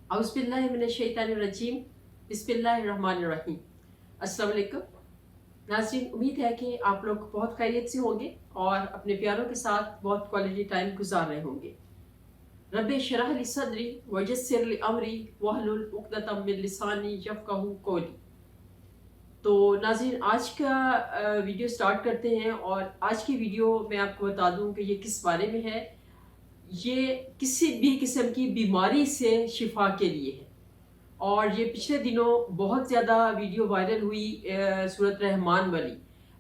औज़ुबिल्लाहिमिनश्शैतानिर्रजीम बिस्मिल्लाहिर्रहमानिर्रहीम। अस्सलाम वालेकुम नाज़रीन, उम्मीद है कि आप लोग बहुत खैरियत से होंगे और अपने प्यारों के साथ बहुत क्वालिटी टाइम गुजार रहे होंगे। रब्बि इश्रह ली सदरी वयस्सिर ली अमरी वहलुल उक़दतम मिन लिसानी यफ़क़हू क़ौली। तो नाज़रीन, आज का वीडियो स्टार्ट करते हैं और आज की वीडियो मैं आपको बता दूं कि ये किस बारे में है। ये किसी भी किस्म की बीमारी से शिफा के लिए है और ये पिछले दिनों बहुत ज़्यादा वीडियो वायरल हुई सूरत रहमान वाली।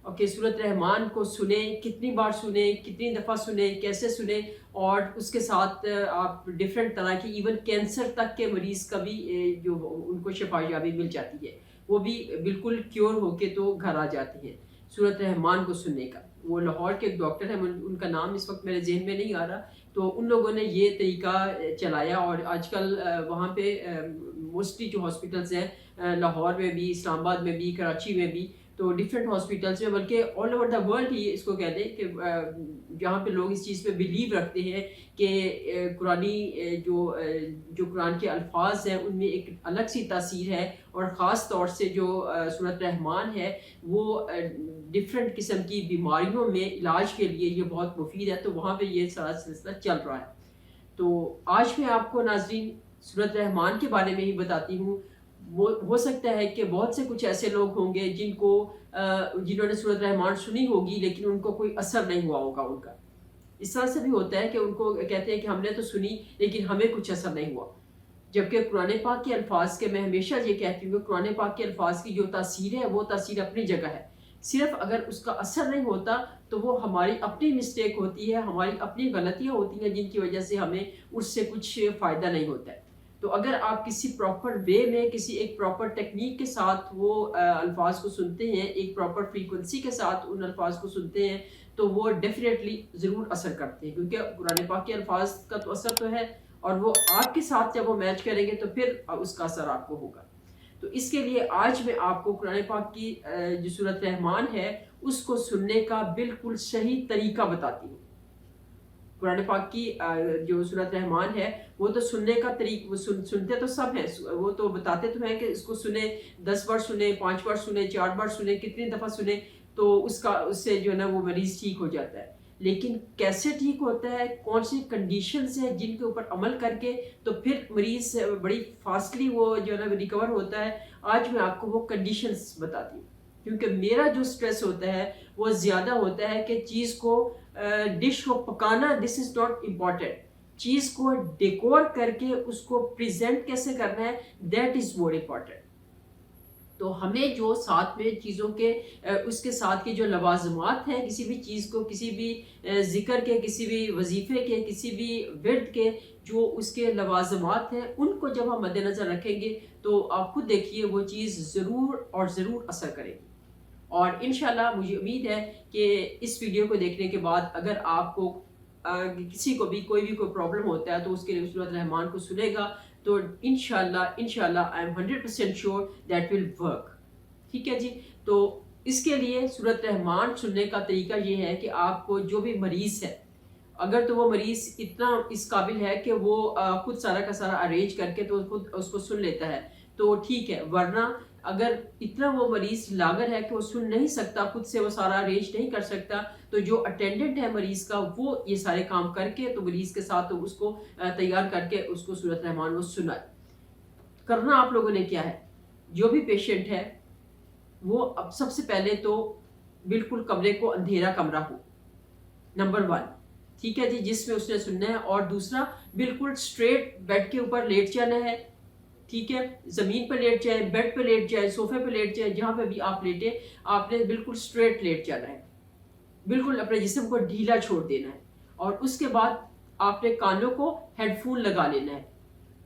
ओके, सूरत रहमान को सुने, कितनी बार सुने, कितनी दफ़ा सुने, कैसे सुने, और उसके साथ आप डिफरेंट तरह की इवन कैंसर तक के मरीज़ का भी जो उनको शफायाबी मिल जाती है, वो भी बिल्कुल क्योर होके तो घर आ जाते हैं सूरत रहमान को सुनने का। वो लाहौर के एक डॉक्टर हैं, उनका नाम इस वक्त मेरे जहन में नहीं आ रहा। तो उन लोगों ने ये तरीका चलाया और आजकल वहाँ पे मोस्टली जो हॉस्पिटल्स हैं लाहौर में भी, इस्लामाबाद में भी, कराची में भी, तो डिफरेंट हॉस्पिटल्स में, बल्कि ऑल ओवर द वर्ल्ड ही इसको कह दें कि जहाँ पे लोग इस चीज़ पे बिलीव रखते हैं कि कुरानी जो कुरान के अल्फाज हैं उनमें एक अलग सी तासीर है और ख़ास तौर से जो सूरत रहमान है वो डिफरेंट किस्म की बीमारियों में इलाज के लिए ये बहुत मुफीद है। तो वहाँ पे ये सारा सिलसिला चल रहा है। तो आज मैं आपको नाज़रीन सूरत रहमान के बारे में ही बताती हूँ। वो हो सकता है कि बहुत से कुछ ऐसे लोग होंगे जिन्होंने सूरत रहमान सुनी होगी लेकिन उनको कोई असर नहीं हुआ होगा उनका। इस तरह से भी होता है कि उनको कहते हैं कि हमने तो सुनी लेकिन हमें कुछ असर नहीं हुआ। जबकि कुरान पाक के अल्फाज के, मैं हमेशा ये कहती हूँ, कुरान पाक के अल्फाज की जो तासीर है वो तासीर अपनी जगह है। सिर्फ अगर उसका असर नहीं होता तो वो हमारी अपनी मिस्टेक होती है, हमारी अपनी गलतियाँ होती हैं जिनकी वजह से हमें उससे कुछ फ़ायदा नहीं होता है। तो अगर आप किसी प्रॉपर वे में, किसी एक प्रॉपर टेक्निक के साथ वो अल्फाज को सुनते हैं, एक प्रॉपर फ्रीक्वेंसी के साथ उन अल्फाज को सुनते हैं, तो वो डेफिनेटली ज़रूर असर करते हैं। क्योंकि कुरान पाक के अल्फाज का तो असर तो है और वो आपके साथ जब वो मैच करेंगे तो फिर उसका असर आपको होगा। तो इसके लिए आज मैं आपको कुरान पाक की जो सूरत रहमान है उसको सुनने का बिल्कुल सही तरीका बताती हूँ। कुरान पाक की जो सूरत रहमान है वो तो सुनने का तरीका सुनते तो सब हैं, वो तो बताते तो हैं कि इसको सुने, 10 बार सुने, 5 बार सुने, 4 बार सुने, कितनी दफ़ा सुने तो उससे जो है ना वो मरीज़ ठीक हो जाता है। लेकिन कैसे ठीक होता है, कौन सी कंडीशंस हैं जिनके ऊपर अमल करके तो फिर मरीज़ बड़ी फास्टली वो जो है ना रिकवर होता है, आज मैं आपको वो कंडीशंस बताती हूँ। क्योंकि मेरा जो स्ट्रेस होता है वो ज़्यादा होता है कि चीज़ को डिश को पकाना, दिस इज़ नॉट इम्पॉर्टेंट। चीज़ को डेकोर करके उसको प्रेजेंट कैसे करना है, दैट इज़ मोर इम्पॉर्टेंट। तो हमें जो साथ में चीज़ों के उसके साथ की जो लवाजमात हैं, किसी भी चीज़ को, किसी भी ज़िक्र के, किसी भी वजीफ़े के, किसी भी विर्द के जो उसके लवाजमात हैं, उनको जब हम मद्देनज़र रखेंगे तो आप खुद देखिए वो चीज़ ज़रूर और ज़रूर असर करेगी। और इंशाल्लाह मुझे उम्मीद है कि इस वीडियो को देखने के बाद अगर आपको किसी को भी कोई प्रॉब्लम होता है तो उसके लिए सूरत रहमान को सुनेगा तो इंशाल्लाह I am 100% sure that will work. ठीक है जी। तो इसके लिए सूरत रहमान सुनने का तरीका ये है कि आपको जो भी मरीज़ है, अगर तो वो मरीज़ इतना इस काबिल है कि वो खुद सारा का सारा अरेंज करके तो खुद उसको सुन लेता है तो ठीक है, वरना अगर इतना वो मरीज़ लागर है कि वो सुन नहीं सकता, खुद से वो सारा अरेंज नहीं कर सकता, तो जो अटेंडेंट है मरीज़ का वो ये सारे काम करके तो मरीज़ के साथ तो उसको तैयार करके उसको सूरत रहमान वो सुनाए। करना आप लोगों ने क्या है, जो भी पेशेंट है वो अब सबसे पहले तो बिल्कुल कमरे को अंधेरा कमरा हो, नंबर 1। ठीक है जी, जिसमें उसने सुनना है। और दूसरा, बिल्कुल स्ट्रेट बेड के ऊपर लेट जाना है। ठीक है, ज़मीन पर लेट जाए, बेड पर लेट जाए, सोफे पर लेट जाए, जहाँ पे भी आप लेटे आपने बिल्कुल स्ट्रेट लेट जाना है, बिल्कुल अपने जिस्म को ढीला छोड़ देना है। और उसके बाद आपने कानों को हेडफोन लगा लेना है।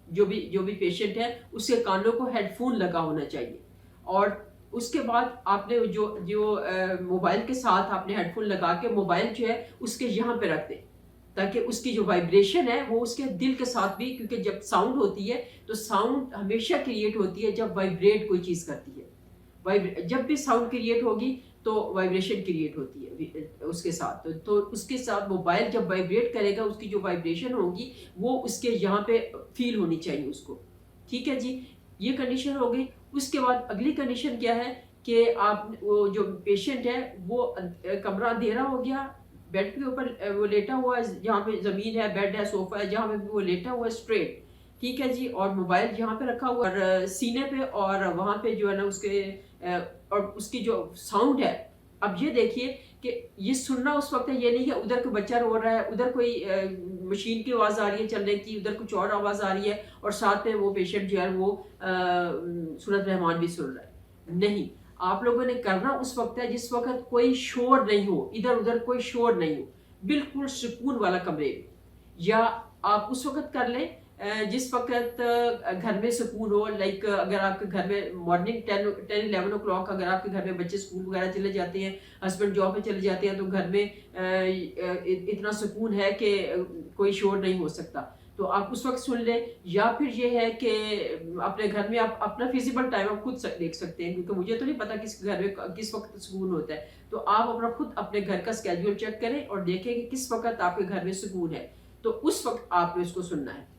जो भी पेशेंट है उसके कानों को हेडफोन लगा होना चाहिए। और उसके बाद आपने जो जो मोबाइल के साथ आपने हेडफोन लगा के मोबाइल जो है उसके यहाँ पे रख दें, ताकि उसकी जो वाइब्रेशन है वो उसके दिल के साथ भी, क्योंकि जब साउंड होती है तो साउंड हमेशा क्रिएट होती है जब वाइब्रेट कोई चीज़ करती है। जब भी साउंड क्रिएट होगी तो वाइब्रेशन क्रिएट होती है उसके साथ। तो उसके साथ मोबाइल जब वाइब्रेट करेगा, उसकी जो वाइब्रेशन होगी वो उसके यहाँ पे फील होनी चाहिए उसको। ٹھیک ہے جی، یہ کنڈیشن ہو گئی. اس کے بعد اگلی کنڈیشن کیا ہے کہ آپ وہ جو پیشنٹ ہے وہ کمرہ اندھیرا ہو گیا، بیڈ کے اوپر وہ لیٹا ہوا ہے، جہاں پہ زمین ہے، بیڈ ہے، صوفہ ہے، جہاں پہ وہ لیٹا ہوا ہے اسٹریٹ. ٹھیک ہے جی، اور موبائل یہاں پہ رکھا ہوا اور سینے پہ، اور وہاں پہ جو ہے نا اس کے اور اس کی جو ساؤنڈ ہے. اب یہ دیکھیے کہ یہ سننا اس وقت ہے، یہ نہیں کہ ادھر کوئی بچہ رو رہا ہے، ادھر کوئی مشین کی آواز آ رہی ہے چلنے کی، ادھر کچھ اور آواز آ رہی ہے اور ساتھ میں وہ پیشنٹ جو ہے وہ سورت رحمان بھی سن رہا ہے. نہیں، آپ لوگوں نے کرنا اس وقت ہے جس وقت کوئی شور نہیں ہو، ادھر ادھر کوئی شور نہیں ہو، بالکل سکون والا کمرے میں. یا آپ اس وقت کر لیں جس وقت گھر میں سکون ہو. لائک اگر آپ کے گھر میں مارننگ 10-11 او کلاک اگر آپ کے گھر میں بچے اسکول وغیرہ چلے جاتے ہیں، ہسبینڈ جاب پہ چلے جاتے ہیں، تو گھر میں اتنا سکون ہے کہ کوئی شور نہیں ہو سکتا، تو آپ اس وقت سن لیں. یا پھر یہ ہے کہ اپنے گھر میں آپ اپنا فیزیبل ٹائم آپ خود دیکھ سکتے ہیں، کیونکہ مجھے تو نہیں پتا کس گھر میں کس وقت سکون ہوتا ہے. تو آپ اپنا خود اپنے گھر کا اسکیڈول چیک کریں اور دیکھیں کہ کس وقت آپ کے گھر میں سکون ہے، تو اس وقت آپ نے اس کو سننا ہے.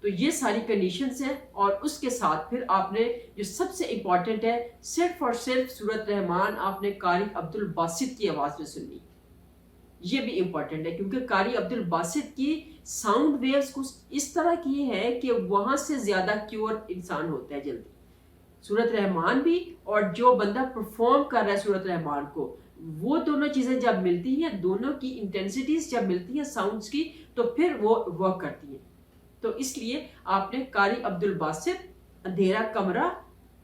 تو یہ ساری کنڈیشنز ہیں. اور اس کے ساتھ پھر آپ نے جو سب سے امپورٹنٹ ہے، صرف اور صرف سورت رحمان آپ نے قاری عبد الباسط کی آواز میں سننی. یہ بھی امپورٹنٹ ہے کیونکہ قاری عبد الباسط کی ساؤنڈ ویوز کچھ اس طرح کی ہے کہ وہاں سے زیادہ کیور انسان ہوتا ہے جلدی. سورت رحمان بھی اور جو بندہ پرفارم کر رہا ہے سورت رحمان کو، وہ دونوں چیزیں جب ملتی ہیں، دونوں کی انٹینسٹیز جب ملتی ہیں ساؤنڈز کی، تو پھر وہ ورک کرتی ہیں. تو اس لیے آپ نے قاری عبد الباسط، اندھیرا کمرہ،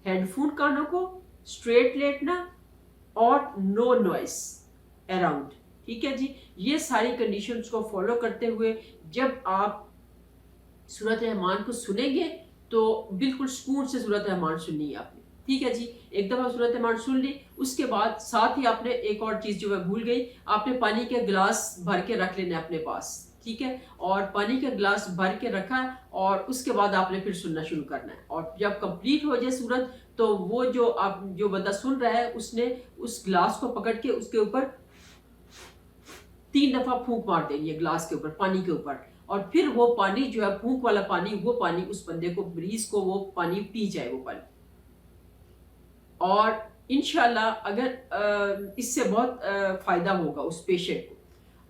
ہیڈ فون کانوں کو، اسٹریٹ لیٹنا اور نو نوائس اراؤنڈ. ٹھیک ہے جی، یہ ساری کنڈیشنز کو فالو کرتے ہوئے جب آپ سورت رحمان کو سنیں گے تو بالکل سکون سے سورت رحمان سننی ہے آپ نے. ٹھیک ہے جی، ایک دفعہ سورت رحمان سن لی، اس کے بعد ساتھ ہی آپ نے ایک اور چیز جو میں بھول گئی، آپ نے پانی کے گلاس بھر کے رکھ لینا اپنے پاس. ٹھیک ہے، اور پانی کا گلاس بھر کے رکھا اور اس کے بعد آپ نے پھر سننا شروع کرنا ہے. اور جب کمپلیٹ ہو جائے سورت، تو وہ جو بندہ سن رہا ہے اس نے اس گلاس کو پکڑ کے اس کے اوپر 3 دفعہ پھونک مار دینی ہے گلاس کے اوپر، پانی کے اوپر. اور پھر وہ پانی جو ہے پھونک والا پانی، وہ پانی اس بندے کو، مریض کو وہ پانی پی جائے وہ پانی. اور انشاءاللہ اگر اس سے بہت فائدہ ہوگا اس پیشنٹ کو.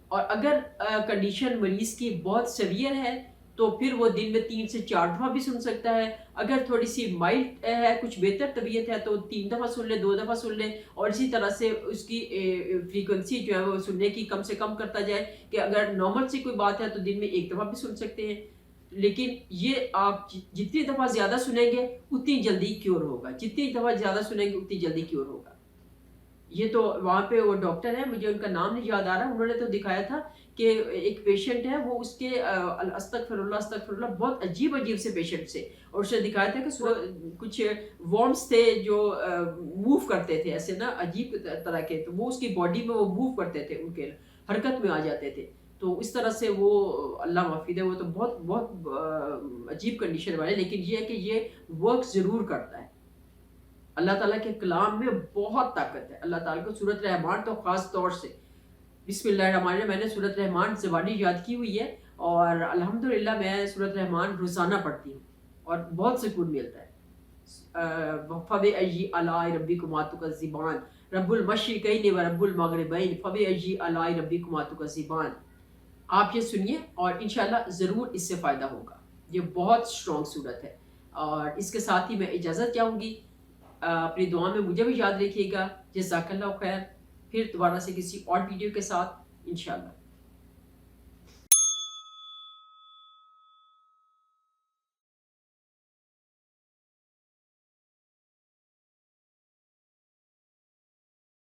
اور اگر کنڈیشن مریض کی بہت سیویئر ہے تو پھر وہ دن میں 3 سے 4 دفعہ بھی سن سکتا ہے. اگر تھوڑی سی مائلڈ ہے، کچھ بہتر طبیعت ہے، تو 3 دفعہ سن لے، 2 دفعہ سن لے. اور اسی طرح سے اس کی فریکوینسی جو ہے وہ سننے کی کم سے کم کرتا جائے، کہ اگر نارمل سی کوئی بات ہے تو دن میں 1 دفعہ بھی سن سکتے ہیں. لیکن یہ آپ جتنی دفعہ زیادہ سنیں گے اتنی جلدی کیور ہوگا، جتنی دفعہ زیادہ سنیں گے اتنی جلدی کیور ہوگا. یہ تو وہاں پہ وہ ڈاکٹر ہے، مجھے ان کا نام نہیں یاد آ رہا، انہوں نے تو دکھایا تھا کہ ایک پیشنٹ ہے، وہ اس کے استغفر اللہ استغفر اللہ، بہت عجیب سے پیشنٹ سے، اور اس نے دکھایا تھا کہ کچھ وارمز تھے جو موو کرتے تھے ایسے نا عجیب طرح کے، تو وہ اس کی باڈی میں وہ موو کرتے تھے، ان کے حرکت میں آ جاتے تھے. تو اس طرح سے وہ اللہ معافی دے، وہ تو بہت بہت عجیب کنڈیشن والے. لیکن یہ ہے کہ یہ ورک ضرور کرتا ہے. اللہ تعالیٰ کے کلام میں بہت طاقت ہے. اللہ تعالیٰ کو سورت رحمان تو خاص طور سے، بسم اللہ الرحمن الرحیم، میں نے سورت رحمان زبانی یاد کی ہوئی ہے، اور الحمدللہ میں سورت رحمان روزانہ پڑھتی ہوں اور بہت سکون ملتا ہے. فَبِأَيِّ آلَاءِ رَبِّكُمَا تُكَذِّبَانِ رب المشرقین و رب المغربین فَبِأَيِّ آلَاءِ رَبِّكُمَا تُكَذِّبَانِ. آپ یہ سنیے اور انشاءاللہ ضرور اس سے فائدہ ہوگا. یہ بہت اسٹرانگ صورت ہے. اور اس کے ساتھ ہی میں اجازت چاہوں گی. اپنی دعا میں مجھے بھی یاد رکھیے گا. جزاک اللہ خیر. پھر دوبارہ سے کسی اور ویڈیو کے ساتھ انشاءاللہ.